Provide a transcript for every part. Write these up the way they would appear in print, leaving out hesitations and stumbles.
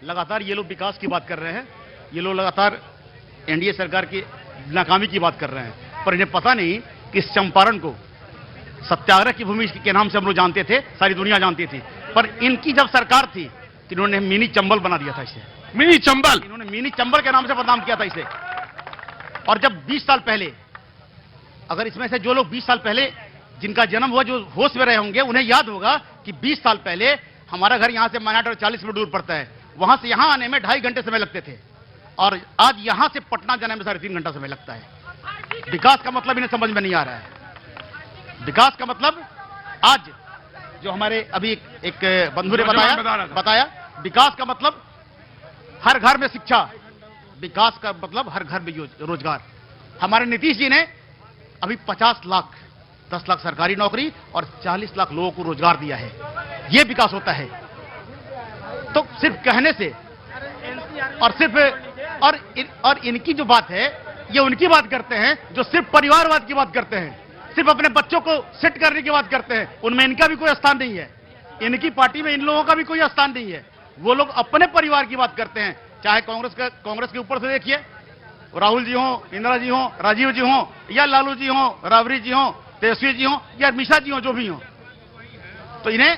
लगातार ये लोग विकास की बात कर रहे हैं, ये लोग लगातार एनडीए सरकार की नाकामी की बात कर रहे हैं, पर इन्हें पता नहीं कि इस चंपारण को सत्याग्रह की भूमि के नाम से हम लोग जानते थे, सारी दुनिया जानती थी, पर इनकी जब सरकार थी तो इन्होंने मिनी चंबल बना दिया था इसे। मिनी चंबल, इन्होंने मिनी चंबल के नाम से बदनाम किया था इसे। और जब 20 साल पहले, अगर इसमें से जो लोग 20 साल पहले जिनका जन्म हुआ, जो होश में रहे होंगे, उन्हें याद होगा कि 20 साल पहले हमारा घर यहां से मानाट और 40 मिनट दूर पड़ता है, वहां से यहां आने में 2.5 घंटे समय लगते थे, और आज यहां से पटना जाने में 3.5 घंटा समय लगता है। विकास का मतलब इन्हें समझ में नहीं आ रहा है। विकास का मतलब आज जो हमारे अभी एक बंधु ने बताया विकास का मतलब हर घर में शिक्षा, विकास का मतलब हर घर में रोजगार। हमारे नीतीश जी ने अभी 50 लाख, 10 लाख सरकारी नौकरी और 40 लाख लोगों को रोजगार दिया है। यह विकास होता है। तो सिर्फ कहने से और सिर्फ और इनकी जो बात है, ये उनकी बात करते हैं जो सिर्फ परिवारवाद की बात करते हैं, सिर्फ अपने बच्चों को सेट करने की बात करते हैं। उनमें इनका भी कोई स्थान नहीं है, इनकी पार्टी में इन लोगों का भी कोई स्थान नहीं है। वो लोग अपने परिवार की बात करते हैं, चाहे कांग्रेस के ऊपर से देखिए, राहुल जी हो, इंदिरा जी हो, राजीव जी हो, या लालू जी हो, राबड़ी जी हो, तेजस्वी जी हो, या मिश्रा जी हो, जो भी हो। तो इन्हें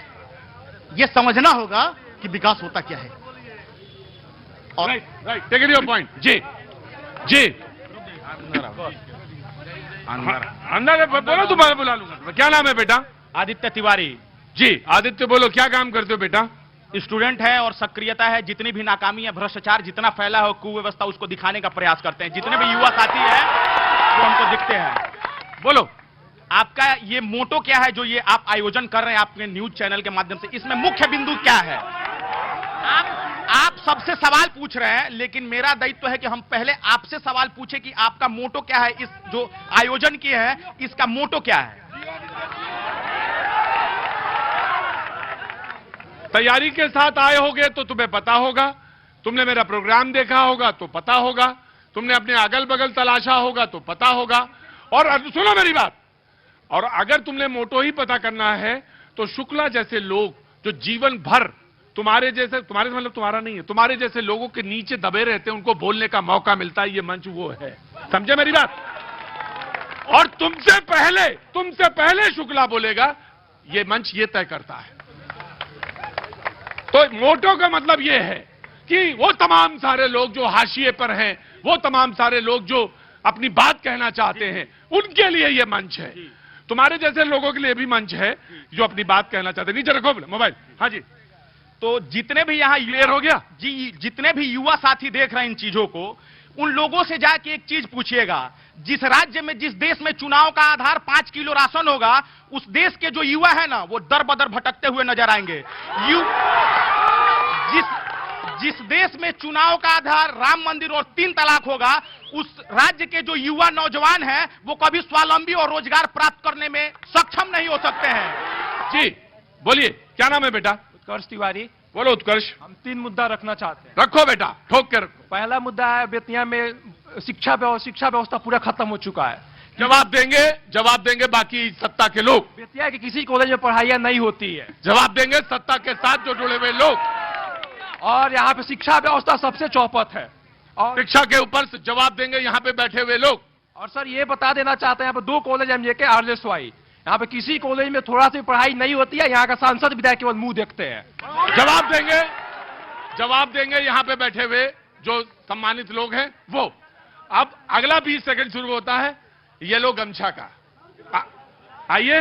यह समझना होगा कि विकास होता क्या है। और right, take it your point. जी जी, अंदर बोलो, तुम्हारे बुला लूंगा। क्या नाम है बेटा? आदित्य तिवारी। जी आदित्य, बोलो क्या काम करते हो बेटा? स्टूडेंट है और सक्रियता है। जितनी भी नाकामी है, भ्रष्टाचार जितना फैला हो, कुव्यवस्था, उसको दिखाने का प्रयास करते हैं। जितने भी युवा साथी हैं वो हमको दिखते हैं। बोलो, आपका ये मोटो क्या है जो ये आप आयोजन कर रहे हैं आपके न्यूज चैनल के माध्यम से? इसमें मुख्य बिंदु क्या है? आप सबसे सवाल पूछ रहे हैं, लेकिन मेरा दायित्व है कि हम पहले आपसे सवाल पूछे कि आपका मोटो क्या है, इस जो आयोजन किए हैं इसका मोटो क्या है? तैयारी के साथ आए होगे तो तुम्हें पता होगा, तुमने मेरा प्रोग्राम देखा होगा तो पता होगा, तुमने अपने अगल बगल तलाशा होगा तो पता होगा। और सुनो मेरी बात, और अगर तुमने मोटो ही पता करना है तो शुक्ला जैसे लोग जो जीवन भर तुम्हारे जैसे, तुम्हारे मतलब तुम्हारा नहीं है, तुम्हारे जैसे लोगों के नीचे दबे रहते हैं, उनको बोलने का मौका मिलता है, ये मंच वो है। समझे मेरी बात? और तुमसे पहले शुक्ला बोलेगा, ये मंच ये तय करता है। तो मोटो का मतलब यह है कि वो तमाम सारे लोग जो हाशिए पर हैं, वो तमाम सारे लोग जो अपनी बात कहना चाहते हैं, उनके लिए यह मंच है। तुम्हारे जैसे लोगों के लिए भी मंच है जो अपनी बात कहना चाहते हैं। नीचे रखो मोबाइल। हाँ जी, तो जितने भी यहाँ क्लियर हो गया जी, जितने भी युवा साथी देख रहे हैं इन चीजों को, उन लोगों से जाके एक चीज पूछिएगा, जिस राज्य में, जिस देश में चुनाव का आधार 5 किलो राशन होगा, उस देश के जो युवा है ना, वो दर बदर भटकते हुए नजर आएंगे। जिस देश में चुनाव का आधार राम मंदिर और 3 तलाक होगा, उस राज्य के जो युवा नौजवान हैं वो कभी स्वावलंबी और रोजगार प्राप्त करने में सक्षम नहीं हो सकते हैं। जी बोलिए, क्या नाम है बेटा? उत्कर्ष तिवारी। बोलो उत्कर्ष। हम 3 मुद्दा रखना चाहते हैं। रखो बेटा, ठोक के रखो। पहला मुद्दा है, बेतिया में शिक्षा व्यवस्था पूरा खत्म हो चुका है। जवाब देंगे बाकी सत्ता के लोग। बेतिया के किसी कॉलेज में पढ़ाइयां नहीं होती है। जवाब देंगे सत्ता के साथ जो जुड़े हुए लोग। और यहाँ पे शिक्षा व्यवस्था सबसे चौपट है। और शिक्षा के ऊपर से जवाब देंगे यहाँ पे बैठे हुए लोग। और सर ये बता देना चाहते हैं, यहाँ पे 2 कॉलेज एमजे के RSY, यहाँ पे किसी कॉलेज में थोड़ा सी पढ़ाई नहीं होती है। यहाँ का सांसद विधायक केवल मुंह देखते हैं। जवाब देंगे यहाँ पे बैठे हुए जो सम्मानित लोग हैं वो। अब अगला 20 सेकंड शुरू होता है येलो गमछा का। आइए,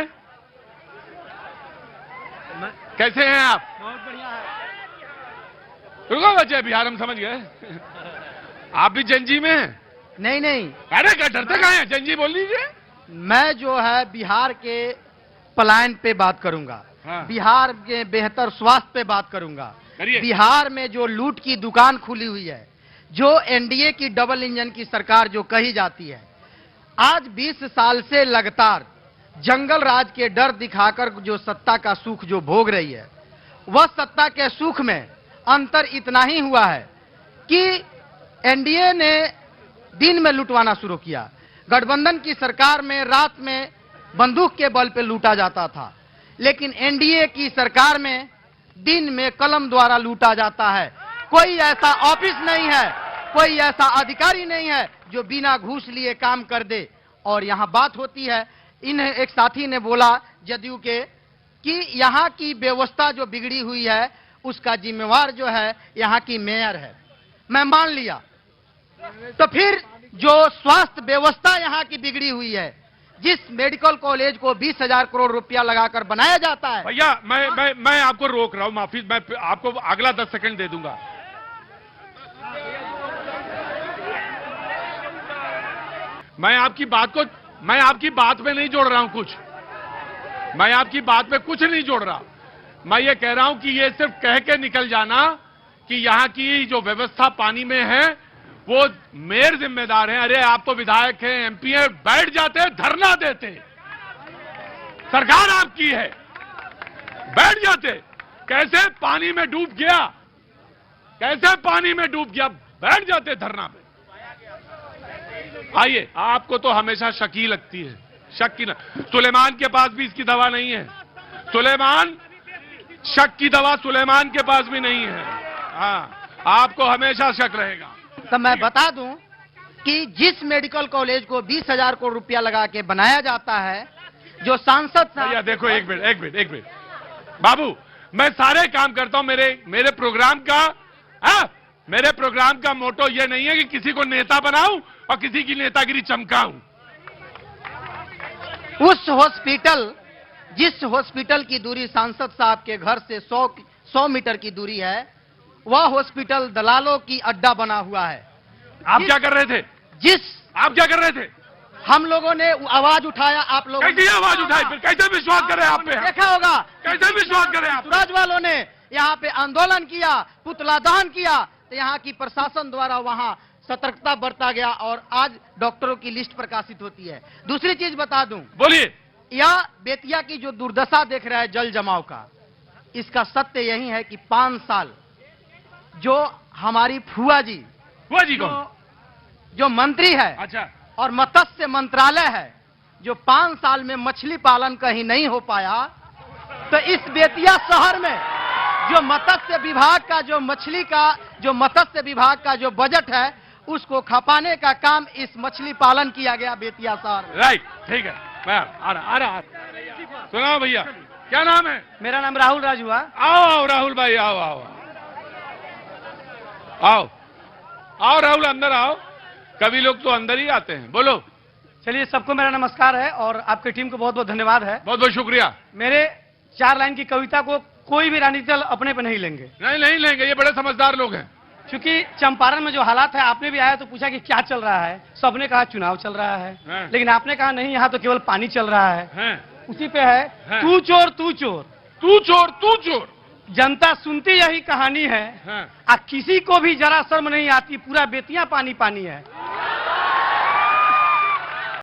कैसे हैं आप? बहुत बढ़िया है। रुको बच्चे, बिहार हम समझ गए। आप भी जंजी में हैं? नहीं, अरे क्या डरते कहाँ हैं? जंजी बोल लीजिए। मैं जो है बिहार के पलायन पे बात करूंगा। हाँ। बिहार के बेहतर स्वास्थ्य पे बात करूंगा। बिहार में जो लूट की दुकान खुली हुई है, जो एनडीए की डबल इंजन की सरकार जो कही जाती है, आज 20 साल से लगातार जंगल राज के डर दिखाकर जो सत्ता का सुख जो भोग रही है, वह सत्ता के सुख में अंतर इतना ही हुआ है कि एनडीए ने दिन में लुटवाना शुरू किया। गठबंधन की सरकार में रात में बंदूक के बल पे लूटा जाता था, लेकिन एनडीए की सरकार में दिन में कलम द्वारा लूटा जाता है। कोई ऐसा ऑफिस नहीं है, कोई ऐसा अधिकारी नहीं है जो बिना घूस लिए काम कर दे। और यहां बात होती है, एक साथी ने बोला जदयू के कि यहां की व्यवस्था जो बिगड़ी हुई है उसका जिम्मेवार जो है यहां की मेयर है। मैं मान लिया, तो फिर जो स्वास्थ्य व्यवस्था यहां की बिगड़ी हुई है, जिस मेडिकल कॉलेज को 20,000 करोड़ रुपया लगाकर बनाया जाता है। भैया मैं आपको रोक रहा हूं, माफी, मैं आपको अगला 10 सेकंड दे दूंगा। मैं आपकी बात में नहीं जोड़ रहा हूं कुछ, मैं आपकी बात में कुछ नहीं जोड़ रहा। मैं ये कह रहा हूं कि ये सिर्फ कह के निकल जाना कि यहां की जो व्यवस्था पानी में है वो मेयर जिम्मेदार है। अरे आप तो विधायक हैं, एमपी हैं, बैठ जाते, धरना देते, सरकार आपकी है, बैठ जाते। कैसे पानी में डूब गया, कैसे पानी में डूब गया, बैठ जाते धरना पे। आइए, आपको तो हमेशा शकी लगती है, शक की ना। सुलेमान के पास भी इसकी दवा नहीं है, सुलेमान, शक की दवा सुलेमान के पास भी नहीं है। हाँ, आपको हमेशा शक रहेगा। तो मैं बता दूं कि जिस मेडिकल कॉलेज को 20,000 करोड़ रुपया लगा के बनाया जाता है, जो सांसद भैया देखो, एक मिनट बाबू, मैं सारे काम करता हूं। मेरे प्रोग्राम का मोटो ये नहीं है कि किसी को नेता बनाऊं और किसी की नेतागिरी चमकाऊं। जिस हॉस्पिटल की दूरी सांसद साहब के घर से 100 मीटर की दूरी है, वह हॉस्पिटल दलालों की अड्डा बना हुआ है। आप क्या कर रहे थे? आप क्या कर रहे थे? हम लोगों ने आवाज उठाया, आप लोगों कैसे आवाज उठाई? फिर कैसे विश्वास करें आप पे? देखा होगा कैसे विश्वास करें आप? सूरज वालों ने यहाँ पे आंदोलन किया, पुतला दहन किया, तो यहाँ की प्रशासन द्वारा वहाँ सतर्कता बरता गया और आज डॉक्टरों की लिस्ट प्रकाशित होती है। दूसरी चीज बता दूं, बोलिए। यह बेतिया की जो दुर्दशा देख रहा है जल जमाव का, इसका सत्य यही है कि 5 साल जो हमारी फुआ जी कौन? जो मंत्री है, अच्छा, और मत्स्य मंत्रालय है, जो 5 साल में मछली पालन कहीं नहीं हो पाया, तो इस बेतिया शहर में जो मत्स्य विभाग का जो बजट है उसको खपाने का काम इस मछली पालन किया गया बेतिया शहर। राइट, ठीक है, मैं आ रहा। सुनाओ भैया, क्या नाम है? मेरा नाम राहुल राजुआ। आओ राहुल भाई, आओ राहुल, अंदर आओ। कभी लोग तो अंदर ही आते हैं। बोलो। चलिए, सबको मेरा नमस्कार है और आपकी टीम को बहुत बहुत धन्यवाद है। बहुत बहुत शुक्रिया। मेरे 4 लाइन की कविता को कोई भी राजनीतिक दल अपने पे नहीं लेंगे। नहीं लेंगे, ये बड़े समझदार लोग हैं। क्योंकि चंपारण में जो हालात है, आपने भी आया तो पूछा कि क्या चल रहा है, सबने कहा चुनाव चल रहा है, लेकिन आपने कहा नहीं, यहाँ तो केवल पानी चल रहा है। उसी पे है, तू चोर तू चोर तू चोर तू चोर। जनता सुनती यही कहानी है, किसी को भी जरा शर्म नहीं आती, पूरा बेतिया पानी पानी है।